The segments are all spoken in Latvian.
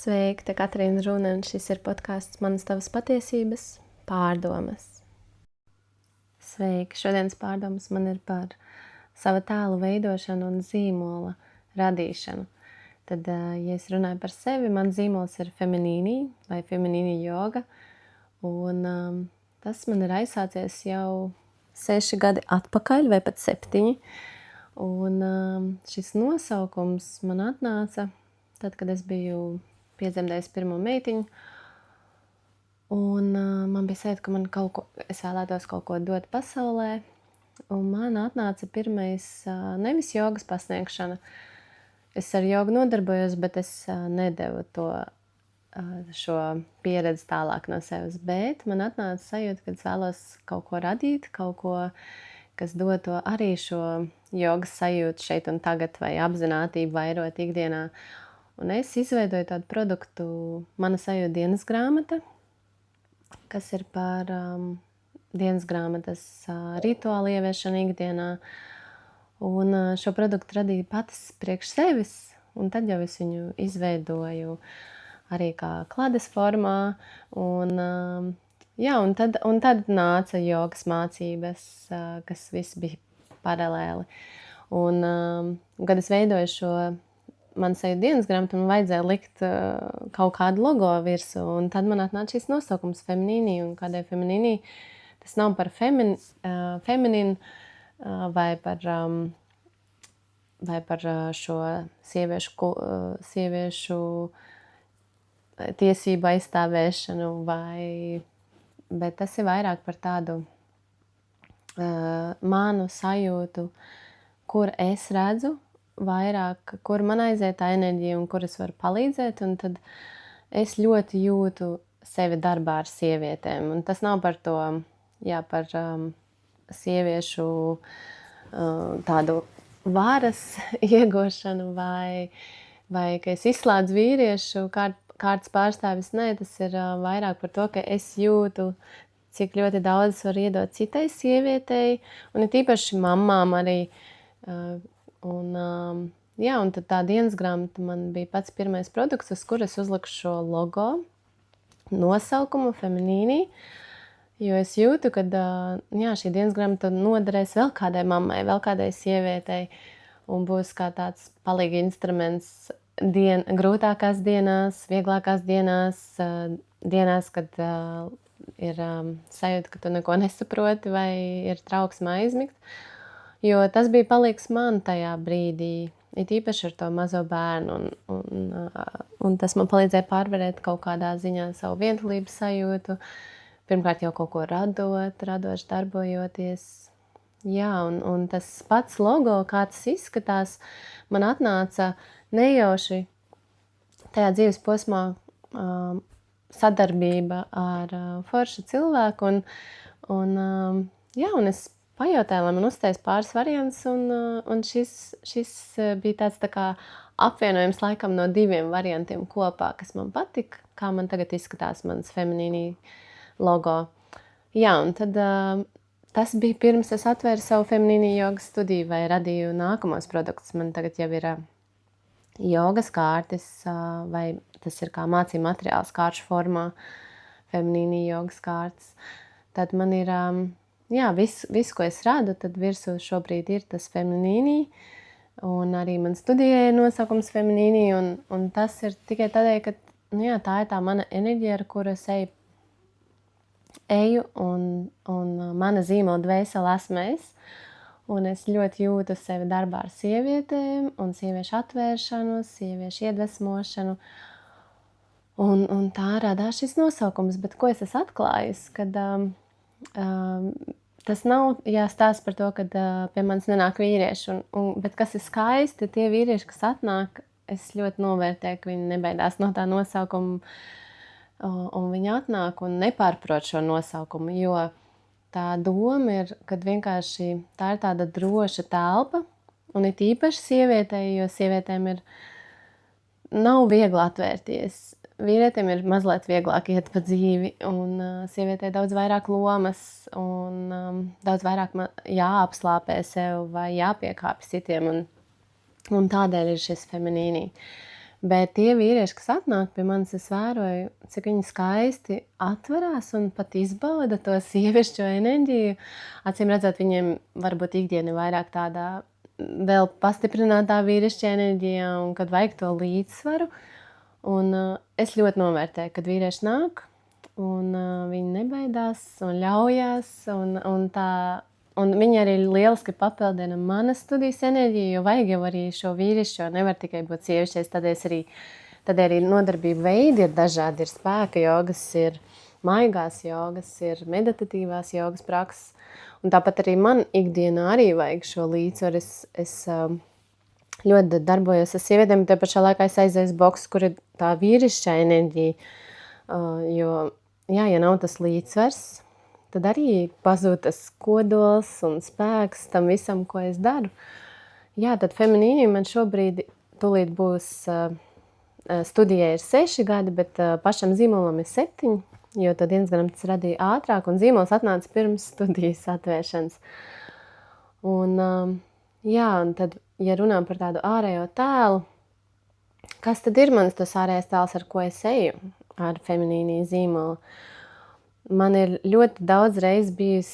Sveiki, te Katrīna Rune, un šis ir podcasts Manas tavas patiesības pārdomas. Sveiki, šodienas pārdomas man ir par sava tēlu veidošanu un zīmola radīšanu. Tad, ja es runāju par sevi, man zīmols ir feminīnī vai feminīnī joga, un tas man ir aizsācies jau 6 gadi atpakaļ vai pat 7. Un šis nosaukums man atnāca tad, kad es biju piedzemdējis pirmo meitiņu, un man bija sajūta, ka es vēlētos kaut ko dot pasaulē, un man atnāca pirmais nevis jogas pasniegšana. Es ar jogu nodarbojos, bet es nedevu šo pieredzi tālāk no sevis, bet man atnāca sajūta, ka es vēlos kaut ko radīt, kaut ko, kas dotu arī šo jogas sajūtu šeit un tagad vai apzinātību vairot ikdienā. Un es izveidoju tādu produktu, mana sajūta dienas grāmata, kas ir par dienas grāmatas rituālu ieviešanu ikdienā. Un šo produktu radīju pats priekš sevis, un tad jau es viņu izveidoju arī kā klades formā. Un tad nāca jogas mācības, kas viss bija paralēli. Un kad es veidoju šo man sajūta dienas grāmatu, man vajadzēja likt kaut kādu logo virsū, un tad man atnāca šis nosaukums feminīnī, un kādēļ feminīnī, tas nav par feminīnu vai par šo sieviešu tiesību aizstāvēšanu, bet tas ir vairāk par tādu manu sajūtu, kur es redzu vairāk, kur man aiziet tā enerģija un kur es varu palīdzēt, un tad es ļoti jūtu sevi darbā ar sievietēm. Un tas nav par to, par sieviešu tādu varas iegūšanu vai ka es izslēdzu vīriešu kārtas pārstāvis. Nē, tas ir vairāk par to, ka es jūtu, cik ļoti daudz var iedot citai sievietei, un ir tīpaši mamām arī. Un tad tā dienas grāmata man bija pats pirmais produkts, uz kuras uzliku šo logo, nosaukumu feminīnī, jo es jūtu, ka šī dienas grāmata noderēs vēl kādai mammai, vēl kādai sievietei, un būs kā tāds palīgi instruments grūtākās dienās, vieglākās dienās, kad ir sajūta, ka tu neko nesaproti vai ir trauksme aizmigt. Jo tas bija palīgs man tajā brīdī, it īpaši ar to mazo bērnu, un tas man palīdzēja pārvarēt kaut kādā ziņā savu vientulības sajūtu. Pirmkārt jau kaut ko radoši darbojoties. Un tas pats logo, kā tas izskatās, man atnāca nejauši tajā dzīves posmā sadarbība ar foršu cilvēku, un es pajautāju, lai man uztais pāris variants, un šis bija tāds tā kā apvienojums laikam no 2 variantiem kopā, kas man patika, kā man tagad izskatās mans feminīnī logo. Un tad tas bija pirms es atvēru savu feminīnī jogas studiju vai radīju nākamos produktus. Man tagad jau ir jogas kārtas, vai tas ir kā mācību materiāls kāršu formā, feminīnī jogas kārtas. Tad man ir viss, ko es radu, tad virsū šobrīd ir tas feminīnī, un arī man studijai ir nosaukums feminīnī, un tas ir tikai tādēļ, ka tā ir tā mana enerģija, ar kuru es eju, un mana zīmola dvēsele esmu es, un es ļoti jūtu sevi darbā ar sievietēm, un sieviešu atvēršanu, sieviešu iedvesmošanu, un tā radās šis nosaukums. Bet ko es esmu atklājis, kad tas nav jāstāsta par to, ka pie manis nenāk vīrieši, bet kas ir skaisti, tie vīrieši, kas atnāk, es ļoti novērtēju, ka viņi nebaidās no tā nosaukuma, un viņi atnāk un nepārprot šo nosaukumu, jo tā doma ir, kad vienkārši tā ir tāda droša telpa, un ir īpaši sievietei, jo sievietēm nav viegli atvērties. Vīrietiem ir mazliet vieglāk iet pa dzīvi, un sievietei daudz vairāk lomas, un daudz vairāk jāapslāpē sev vai jāpiekāpj citiem, un tādēļ ir šis feminīnī. Bet tie vīrieši, kas atnāk pie manis, es vēroju, cik viņi skaisti atverās un pat izbauda to sievišķo enerģiju. Acīm redzot, viņiem varbūt ikdiena vairāk tādā vēl pastiprinātā vīrišķa enerģijā un kad vajag to līdzsvaru. Un es ļoti novērtēju, kad vīrieši nāk un viņi nebaidās un ļaujās un viņi arī lieliski papildina manas studijas enerģiju, jo vajag jau arī šo vīrišķo, nevar tikai būt sievišķais, tad arī nodarbību veidi ir dažādi, ir spēka jogas, ir maigās jogas, ir meditatīvās jogas prakses, un tāpat arī man ikdienā arī vajag šo līdzsvaru, es ļoti darbojos ar sievietēm, te pašā laikā es aizēju uz boksu, kur ir tā vīrišķā enerģija, jo, jā, ja nav tas līdzsvars, tad arī pazūd tas kodols un spēks tam visam, ko es daru. Jā, tad feminīni man šobrīd tūlīt būs, studijai ir 6 gadi, bet pašam zīmolam ir 7, jo to dienas grāmatas radīja ātrāk, un zīmols atnāca pirms studijas atvēršanas. Un, jā, un tad, ja runām par tādu ārējo tēlu, kas tad ir mans tas ārējais tēls, ar ko es eju ar feminīni zīmolu? Man ir ļoti daudz reiz bijis,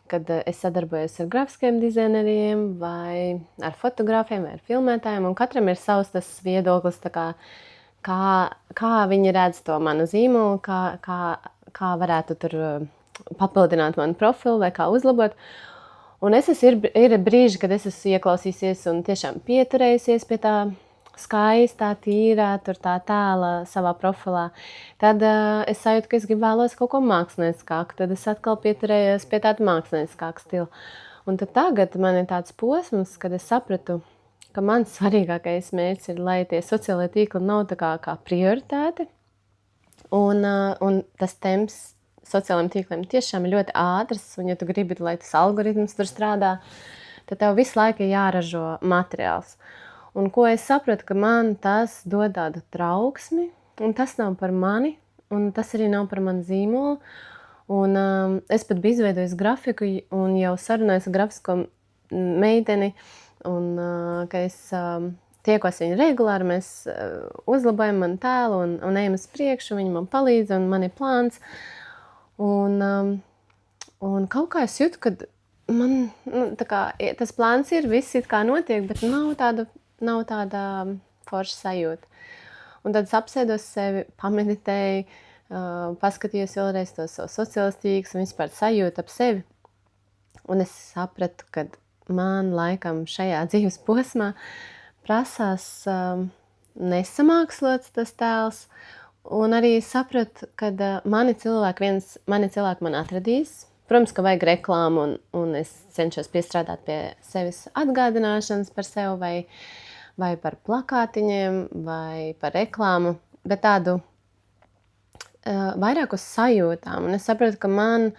kad es sadarbojos ar grafiskiem dizaineriem vai ar fotogrāfiem vai ar filmētājiem, un katram ir savs tas viedoklis, kā viņi redz to manu zīmolu, kā varētu tur papildināt manu profilu vai kā uzlabot. Un ir brīži, kad es esmu ieklausīsies un tiešām pieturējusies pie tā skaistā, tīrā, tur tā tēla savā profilā. Tad es sajūtu, ka es vēlos kaut ko mākslinieckāku, tad es atkal pieturējos pie tāda mākslinieckāka stila. Un tad tagad man ir tāds posms, kad es sapratu, ka mans svarīgākais mērķis ir, lai tie sociālai tīkli nav tā kā prioritāte. Un tas temps sociālajiem tīkliem tiešām ir ļoti ātrs, un ja tu gribi, lai tas algoritms tur strādā, tad tev visu laiku ir jāražo materiāls. Un ko es sapratu, ka man tas dod tādu trauksmi, un tas nav par mani, un tas arī nav par manu zīmolu. Un es pat biju izveidojis grafiku un jau sarunājos ar grafisko meiteni, un ka es tiekos viņu regulāri, mēs uzlabojam manu tēlu un ejam uz priekšu, viņa man palīdz, un man ir plāns. Un kaut kā es jūtu, ka man, tas plāns ir, viss it kā notiek, bet nav tāda forša sajūta. Un tad es apsēdos sevi, pameditēju, paskatījos vēlreiz to savu sociālos tīklus un vispār sajūtu ap sevi. Un es sapratu, ka man laikam šajā dzīves posmā prasās nesamākslots tas tēls. Un arī sapratu, ka mani cilvēki man atradīs. Protams, ka vajag reklāmu, un es cenšos piestrādāt pie sevis atgādināšanas par sevi, vai par plakātiņiem, vai par reklāmu, bet tādu vairāk uz sajūtām. Un es sapratu, ka man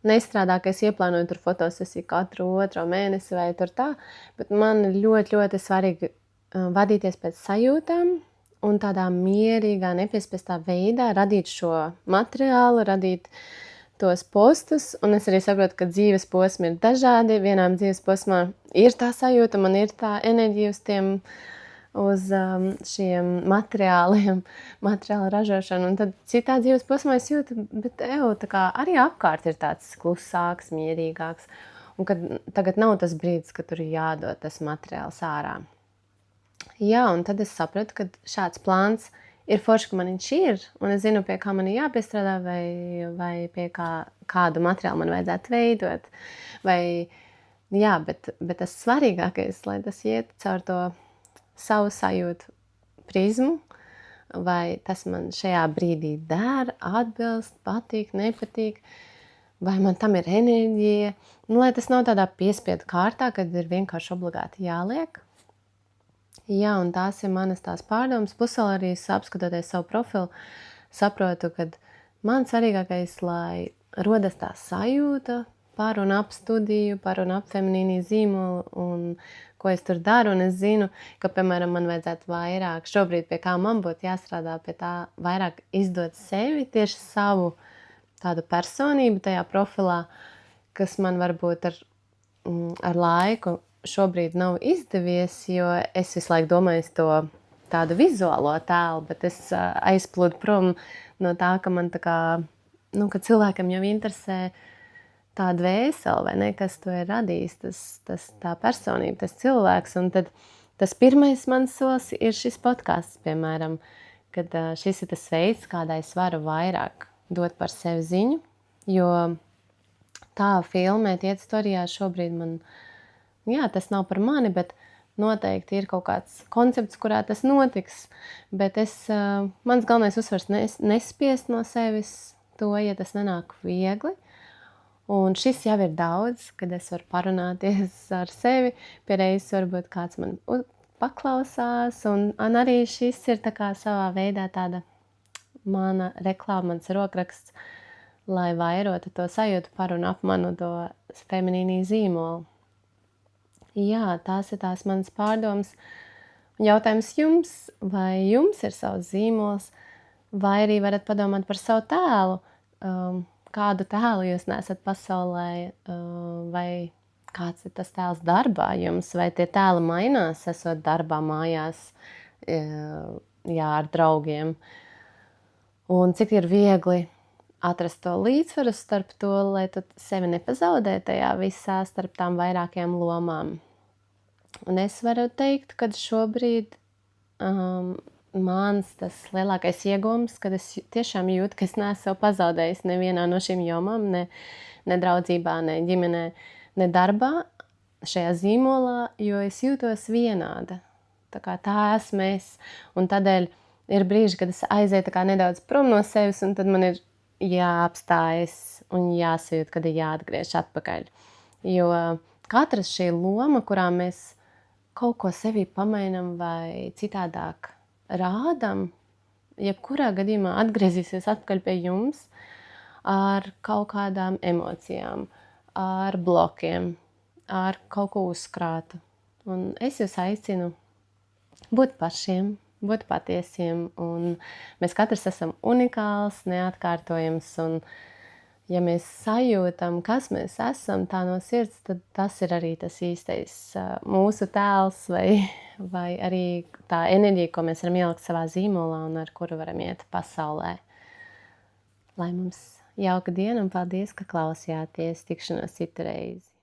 nestrādā, ka es ieplānoju tur fotosesiju katru otro mēnesi vai tur tā, bet man ļoti, ļoti svarīgi vadīties pēc sajūtām un tādā mierīgā, nepiespiestā veidā radīt šo materiālu, radīt tos postus, un es arī saprotu, ka dzīves posmi ir dažādi. Vienām dzīves posmā ir tā sajūta, man ir tā enerģija uz šiem materiālu ražošanu, un tad citā dzīves posmā es jūtu, bet tā kā arī apkārt ir tāds klusāks, mierīgāks, un kad tagad nav tas brīdis, kad tur ir jādod tas materiāls ārā. Jā, un tad es sapratu, ka šāds plāns ir forši, ka man viņš ir, un es zinu, pie kā man ir jāpiestrādā, vai pie kādu materiālu man vajadzētu veidot. Bet tas svarīgākais, lai tas iet caur to savu sajūtu prizmu, vai tas man šajā brīdī der, atbilst, patīk, nepatīk, vai man tam ir enerģija. Lai tas nav tādā piespiedu kārtā, kad ir vienkārši obligāti jāliek. Jā, un tās ir manas tās pārdomas. Plus vēl arī apskatoties savu profilu, saprotu, ka man svarīgākais, lai rodas tā sajūta par un ap studiju, par un ap feminīnī zīmolu un ko es tur daru. Un es zinu, ka, piemēram, man vajadzētu vairāk, šobrīd pie kā man būtu jāstrādā pie tā, vairāk izdot sevi, tieši savu tādu personību tajā profilā, kas man varbūt ar laiku šobrīd nav izdevies, jo es visu laiku domāju to tādu vizuālo tēlu, bet es aizplūdu prom no tā, ka man tā kā, ka cilvēkam jau interesē tā dvēsele, vai ne, kas to ir radījis, tā personība, tas cilvēks, un tad tas pirmais mans solis ir šis podcasts, piemēram, kad šis ir tas veids, kādā es varu vairāk dot par sevi ziņu, jo tā filmēt, iet storijā šobrīd man, tas nav par mani, bet noteikti ir kaut kāds koncepts, kurā tas notiks, bet mans galvenais uzsvars nespiest no sevis to, ja tas nenāk viegli. Un šis jau ir daudz, kad es varu parunāties ar sevi, pie reizes varbūt kāds man paklausās, un arī šis ir tā kā savā veidā tāda mana reklāma, mans rokraksts, lai vairotu to sajūtu par un ap manu to feminīnī zīmolu. Jā, tās ir tās manas pārdomas. Jautājums jums, vai jums ir savs zīmols, vai arī varat padomāt par savu tēlu, kādu tēlu jūs nesat pasaulē, vai kāds ir tas tēls darbā jums, vai tie tēli mainās, esot darbā mājās, ar draugiem. Un cik ir viegli atrast to līdzsvaru starp to, lai tu sevi nepazaudē tajā visā starp tām vairākajām lomām. Un es varu teikt, ka šobrīd mans tas lielākais iegūms, kad es tiešām jūtu, ka es neesmu sev pazaudējis nevienā no šīm jomām, ne draudzībā, ne ģimenē, ne darbā, šajā zīmolā, jo es jūtos vienāda. Tā esmu es. Un tādēļ ir brīži, kad es aizēju tā kā nedaudz prom no sevis, un tad man ir jāapstājas un jāsajūt, kad ir jāatgriež atpakaļ. Jo katrs šī loma, kurā mēs kaut ko sevī pamainam vai citādāk rādam, jebkurā gadījumā atgriezīsies atpakaļ pie jums ar kaut kādām emocijām, ar blokiem, ar kaut ko uzkrātu. Un es jūs aicinu būt pašiem, būt patiesiem, un mēs katrs esam unikāls, neatkārtojams, un ja mēs sajūtam, kas mēs esam tā no sirds, tad tas ir arī tas īstais mūsu tēls vai arī tā enerģija, ko mēs varam ielikt savā zīmolā un ar kuru varam iet pasaulē. Lai mums jauka diena un paldies, ka klausījāties. Tikšanos citu reizi.